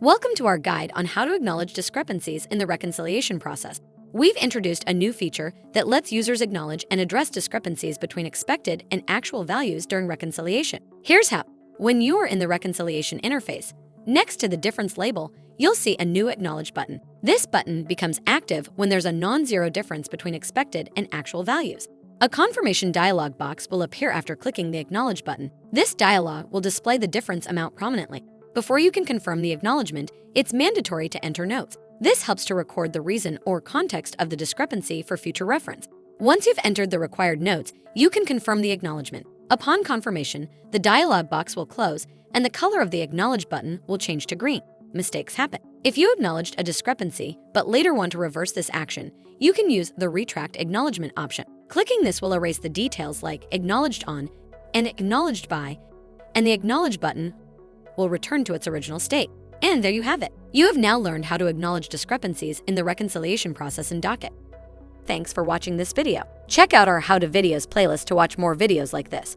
Welcome to our guide on how to acknowledge discrepancies in the reconciliation process. We've introduced a new feature that lets users acknowledge and address discrepancies between expected and actual values during reconciliation. Here's how. When you're in the reconciliation interface, next to the difference label, you'll see a new Acknowledge button. This button becomes active when there's a non-zero difference between expected and actual values. A confirmation dialog box will appear after clicking the Acknowledge button. This dialog will display the difference amount prominently. Before you can confirm the acknowledgement, it's mandatory to enter notes. This helps to record the reason or context of the discrepancy for future reference. Once you've entered the required notes, you can confirm the acknowledgement. Upon confirmation, the dialog box will close and the color of the Acknowledge button will change to green. Mistakes happen. If you acknowledged a discrepancy but later want to reverse this action, you can use the Retract Acknowledgement option. Clicking this will erase the details like acknowledged on and acknowledged by, and the Acknowledge button will return to its original state. And there you have it. You have now learned how to acknowledge discrepancies in the reconciliation process in Docyt. Thanks for watching this video. Check out our How to Videos playlist to watch more videos like this.